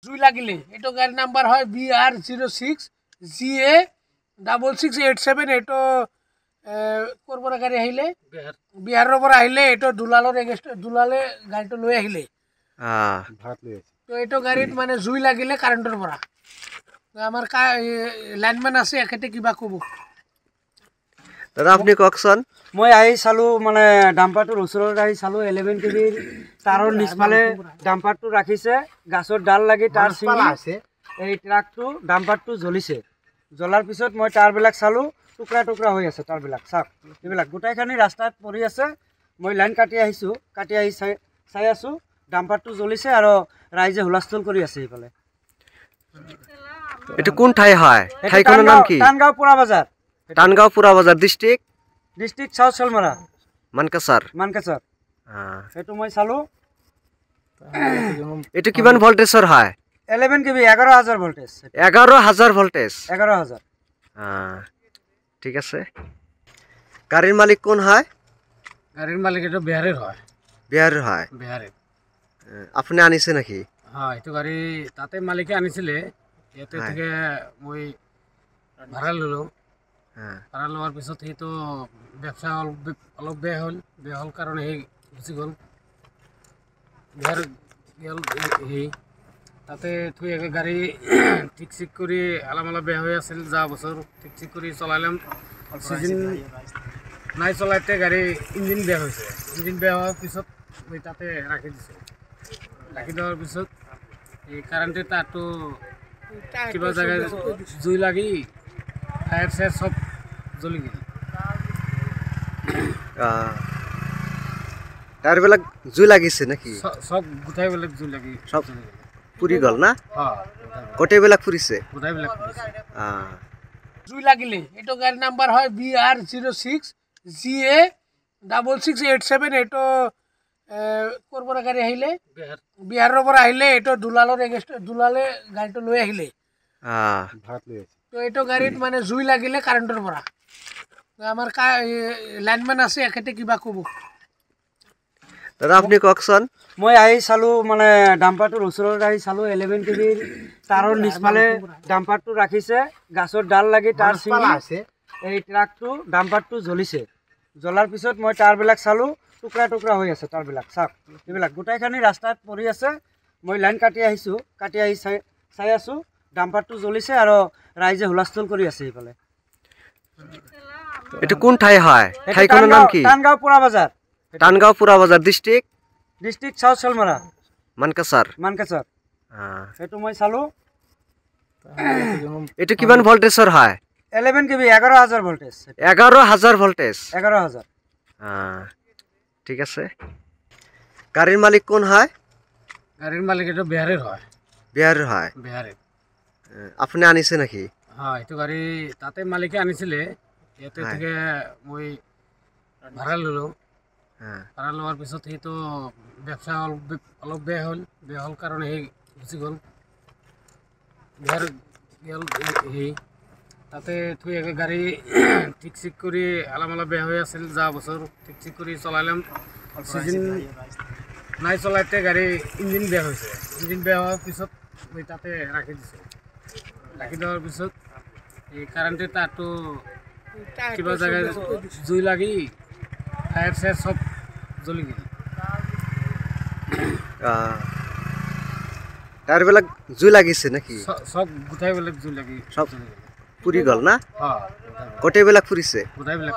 জুই লাগিলে এইটো গাড়ীৰ নাম্বাৰ হয় BR06GA6687 এইটো ক'ৰ পৰা গাড়ী আহিলে বিহাৰৰ পৰা আহিলে এইটো দুলালে গাড়ীটো লৈ আহিলে তো এইটো গাড়ীত মানে জুই লাগিলে কাৰেণ্টৰ পৰা আমাৰ লাইনমেন আছে এখেতে কিবা ক'ব দাদা আপুনি কওকচোন মই আহি চালো মানে ডাম্পাৰটোৰ ওচৰত আহি চালো 11 কেবিৰ তাৰৰ নিচফালে ডাম্পাৰটো ৰাখিছে গাছৰ ডাল লাগি তাৰ ছিঙি আছে এই ট্ৰাকটো ডাম্পাৰটো জ্বলিছে জ্বলাৰ পিছত মই টাৰবিলাক চালো টুকুৰা টুকুৰা হৈ আছে টাৰবিলাক চাওক এইবিলাক গোটাইখানি ৰাস্তাত পৰি আছে মই লাইন কাটি আহি চাই আছো ডাম্পাৰটো জ্বলিছে আৰু ৰাইজে হুলস্থুল কৰি আছে এইফালে এটো কোন ঠাই হয় ঠাইখনৰ নাম কি টানগাঁও পুৰা বাজাৰ টানগাঁও পুৰা বাজাৰ ডিস্ট্ৰিক্ট সাউথ চলমৰা মানকাছাৰ এটো মই চালো এটো কিমান ভোল্টেজৰ হয় 11 কেবি 11000 ভোল্টেজ 11000 ভোল্টেজ 11000 ঠিক আছে গাড়ীৰ মালিক কোন হয় গাড়ীৰ মালিক এটো বিহাৰৰ হয় বিহাৰৰ আপুনি আনিছে নেকি হ্যাঁ এইটো গাড়ী তাতে মালিকে আনিছিলে ইয়াতে থেকে মই ভাড়া ললো ভাড়া লোৱাৰ পিছত সেইটো ব্যবসা অলপ বেয়া হ'ল কাৰণে সেই গুচি গ'ল বিহাৰ গ'ল সেই তাতে থৈ একে গাড়ী ঠিক কৰি আলামালা বেয়া হৈ আছিল যা বছৰ ঠিক কৰি চলাইলাম সিজন নাই চলাইতে গাড়ী ইঞ্জিন বেয়া হৈছে ইঞ্জিন বেয়া হোৱাৰ পিছত মই তাতে ৰাখি দেওয়ার পিছত এই কারেন্টের তারটো কিবা জায়গায় জুই লাগি টায়ার সায়ার সব জ্বলি গেল টায়ার বিলাক জুই লাগিছে নাকি সব গুটাই বিলাক জুই লাগি সব পুরি গল না হ্যাঁ গোটাই বিলাক পুরিছে গুটাই বিলাক জুই লাগিলে এইটো গাড়ীৰ নাম্বাৰ হয় BR06GA6687 এইটো ক'ৰ পৰা গাড়ী আহিলে বিহাৰৰ পৰা আহিলে এইটো দুলালে গাড়ীটো লৈ আহিলে তো এইটো গাড়ীত মানে জুই লাগিলে কাৰেণ্টৰ পৰা আমাৰ লাইনমেন আছে এখেতে কিবা ক'ব দাদা আপুনি কওকচোন মই আহি চালো মানে ডাম্পাৰটোৰ ওচৰত আহি চালো 11 কেবিৰ তাৰৰ নিচফালে ডাম্পাৰটো ৰাখিছে গাছৰ ডাল লাগি তাৰ ছিঙি আছে এই ট্ৰাকটো ডাম্পাৰটো জ্বলিছে জ্বলাৰ পিছত মই টাৰবিলাক চালো টুকুৰা টুকুৰা হৈ আছে টাৰবিলাক চাওক এইবিলাক গোটাইখানি ৰাস্তাত পৰি আছে মই লাইন কাটি আহি চাই আছো ডাম্পাৰটো জ্বলিছে আৰু ৰাইজে হুলস্থুল কৰি আছে এইফালে এটো কোন ঠাই হয় ঠাইখনৰ নাম কি টানগাঁও পুৰা বাজাৰ ডিস্ট্ৰিক্ট সাউথ চলমৰা মানকাছাৰ এটো মই চালো এটো কিমান ভোল্টেজৰ হয় 11 কেবি 11000 ভোল্টেজ 11000 ভোল্টেজ 11000 ঠিক আছে গাড়ীৰ মালিক কোন হয় গাড়ীৰ মালিক এটো বিহাৰৰ হয় আপুনি আনিছে নাকি হ্যাঁ এইটো গাড়ী তাতে মালিকে আনিছিলে ইয়াতে থেকে মই ভাড়া ললো ভাড়া লোৱাৰ পিছত সেইটো ব্যবসা অলপ বেয়া হ'ল কাৰণে সেই গুচি গ'ল বিহাৰ গ'ল সেই তাতে থৈ একে গাড়ী ঠিক কৰি আলামালা বেয়া হৈ আছিল যা বছৰ ঠিক কৰি চলাইলাম সিজন নাই চলাইতে গাড়ী ইঞ্জিন বেয়া হৈছে ইঞ্জিন বেয়া হোৱাৰ পিছত মই তাতে ৰাখি দেওয়ার পিছত এই কারেন্টের তারটো কিবা জায়গায় জুই লাগি টায়ার সায়ার সব জ্বলি গেল টায়ার বিলাক জুই লাগিছে নাকি সব গুটাই বিলাক জুই লাগি সব পুরি গল না হ্যাঁ গোটাই বিলাক পুরিছে গুটাই বিলাক